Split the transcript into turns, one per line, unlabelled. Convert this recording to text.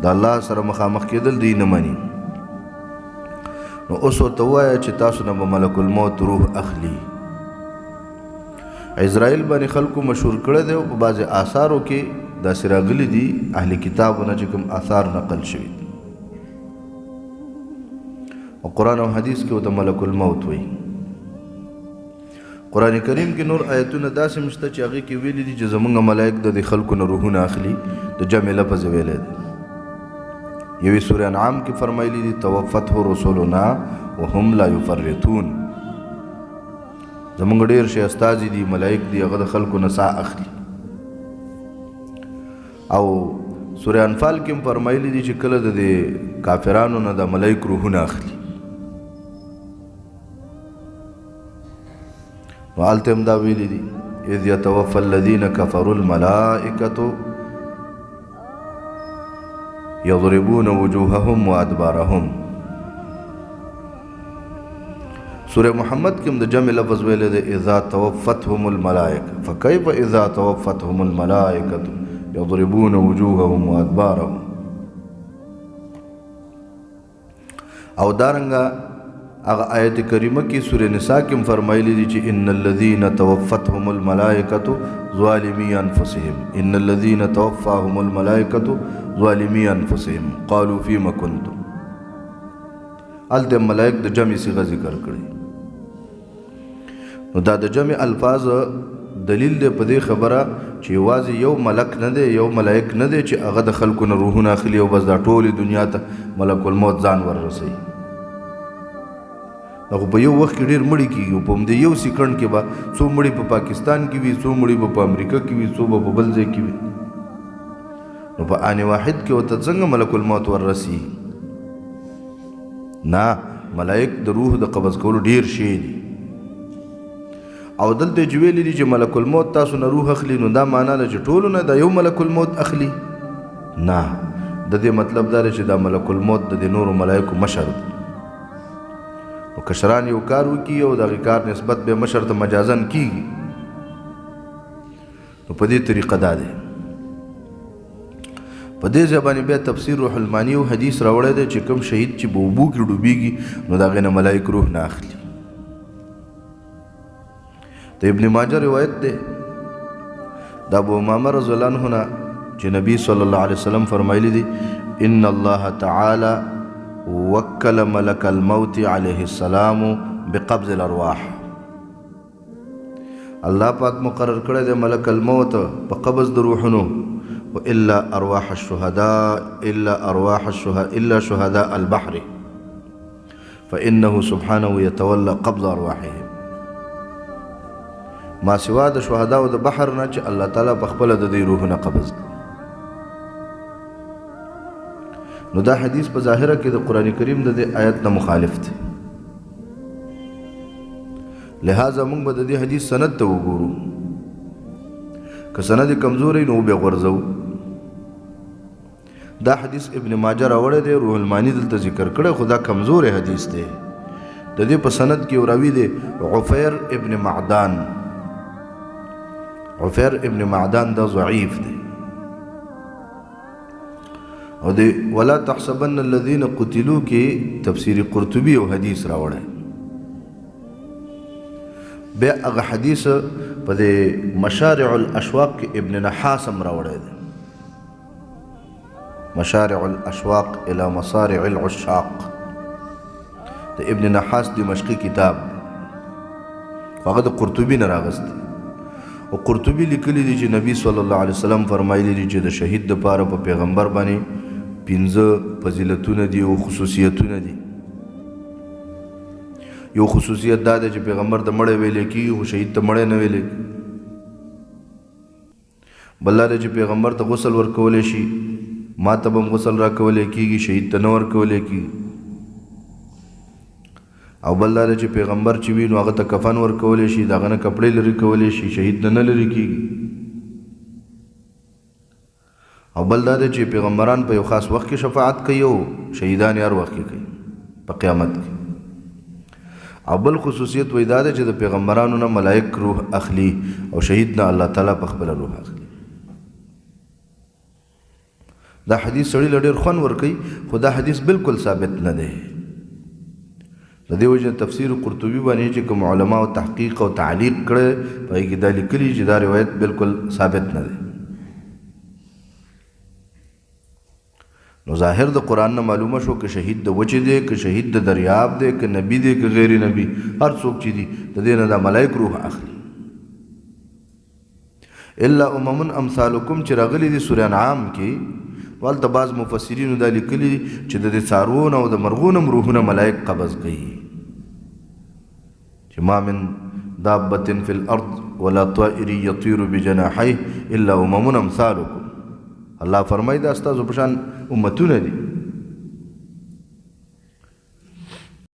د الله سره مخامخ کېدل دوی نه مني. نو اوس ورته ووایه چې تاسو نه به ملک الموت روح اخلي. اسرائیل باندې خلکو مشهور کړی دی او په بعضې آثارو کې داسې راغلي دي اهل کتابونه چې کوم آثار نقل شوي دي او قرآن او حدیث کې ورته ملک الموت وایي. قرآن کریم کې نور آیتونه داسې مشته چې هغې کې ویلي دي چې زمونږ ملائک د دې خلکو نه روحونه اخلي، د جمع لفظ ویلی دی. یوې سورې انعام کې فرمایلی دي توفته رسولنا وهم لا یفرطون. زمونږ ډېر شي استازي دي، ملائک دي، هغه د خلکو نه ساه اخلي. او سورې انفال کې هم فرمایلی دي چې کله د دې کافرانو نه د ملائک روحونه اخلي. نو هلته هم دا ویلي دي اذ یتوفى الذین کفروا الملائکة یضربون وجوههم وادبارهم. سورہ محمد کې هم د جمع لفظ ویلی دی اذا توفتهم الملائکة فکیف اذا توفتهم الملائکة یضربون وجوههم وادبارهم. او دارنګه هغه آیت کریمه کې سورہ نساء کې هم فرمایلی دي چې ان الذین توفتهم الملائکة ظالمی انفسهم ان الذین توفاهم الملائکة ظالمی انفسهم قالوا فيما كنتم. هلته ملائک د جمع صيغه ذکر کړي. نو دا د جمع الفاظ دلیل دی په دې خبره چې یوازې یو ملک نه دی، یو ملائک نه دی چې هغه د خلکو نه روحونه اخلي او بس دا ټولې دنیا ته ملک الموت ځان وررسوي. هغه په یو وخت کې ډېر مړي کېږي او په همدې یو سیکنډ کې به څو مړي په پاکستان کې وي، څو مړي به په امریکا کې وي، څو به په بل ځای کې وي. نو په آن واحد کې ورته څنګه ملک الموت وررسي؟ نه، ملائک د روح د قبض کولو ډېر شی دي. او دلته چې ویلي دي چې ملک الموت تاسو نه روح اخلي، نو دا معنا ده چې ټولو نه دا یو ملک الموت اخلي؟ نه، د دې مطلب دا دی چې دا ملک الموت د دې نورو ملائکو مشر دی. نو کشران یو کار وکړي او د هغې کار نسبت به مشر ته مجازن کېږي. نو په دې طریقه دا دی. په دې ځای باندې بیا تفسیر روح المانی او حدیث راوړی دی چې کوم شهید چې په اوبو کې ډوبېږي نو د هغې نه ملائک روح نه اخلي. د ابن ماجه روایت دی د ابو امامه رضی الله عنه نه چې نبی صلی الله علیه وسلم فرمایلی دي ان الله تعالی وکل ملک الموت علیه السلام بقبض الارواح. الله پاک مقرر کړی دی ملک الموت په قبض د روحونو الا ارواح الشهداء الا شهداء البحر فانه سبحانه يتولى قبض ارواحهم. ما سوا د شهدا او د بحر نه چې الله تعالی په خپل د دې روحونه قبض کړي. نو دا حدیث په ظاهره کې د قرآن کریم د دې آیت نه مخالف دی. لہذا موږ به د دې حدیث سند ته وګورو. که سند کمزوری نو بیا غورځو. دا حدیث ابن ماجه راوړی دی، روح المانی دلته ذکر کړی، خو دا کمزوری حدیث دی. د دې په سند کې یو راوي دی عفیر ابن معدان. عفیر ابن معدان دا ضعیف دی. او دی ولا تحسبن الذين قتلوا کې تفسیر قرطبی او حدیث راوړی. بیا هغه حدیث په دې مشارع الاشواق کې ابن نحاس هم راوړی دی. مشارع الاشواق الى مصارع العشاق د ابن نحاس دمشقي کتاب، هغه د قرطبی نه راغستی. او قرطبی لیکلی دی چې نبی صلی الله علیه وسلم فرمایلی دی چې د شهید دپاره په پیغمبر باندې 5 فضیلتونه دي او خصوصیتونه دي. یو خصوصیت دا دی چې پیغمبر ته مړی ویلی کېږي خو شهید ته مړی نه ویلی کېږي. بل دا دی چې پیغمبر ته غسل ورکولی شي، ما ته به هم غسل راکولی کېږي، شهید ته نه ورکولی کېږي. او بل دا دی چې پیغمبر چې وي نو هغه ته کفن ورکولی شي، د هغه نه کپړې لرې کولی شي، شهید نه نه لرې کېږي. او بل دا دی چې پیغمبران په یو خاص وخت کې شفاعت کوي او شهیدان هر وخت کې کوي په قیامت کې. او بل خصوصیت وی دا دی چې د پیغمبرانو نه ملائک روح اخلي او شهید نه الله تعالی په خپله روح اخلي. دا حدیث سړی له ډېر خوند ورکوي خو دا حدیث بالکل ثابت نه دی. د دې وجه تفسیر قرطبي باندې چې کوم علماو تحقیق او تعلیق کړی په هغې کې دا لیکلي چې دا روایت بالکل ثابت نه دی. نو ظاهر د قرآن نه معلومه شو که شهید د وچې دی که شهید د دریاب دی که نبی دی که غیر نبی هر څوک چې دی د دې نه دا ملایک روح اخلي. الا امم امثالکم چې راغلي دي سوره انعام کې والته بعض مفسرینو دا لیکلي چې د دې څاروونو او د مرغونو روحونه ملایک قبض کوي چې ما من دابة فی الارض ولا طائر یطیر بجناحیه الا امم امثالکم. الله فرمایي دا ستاسو په شان امتونه دي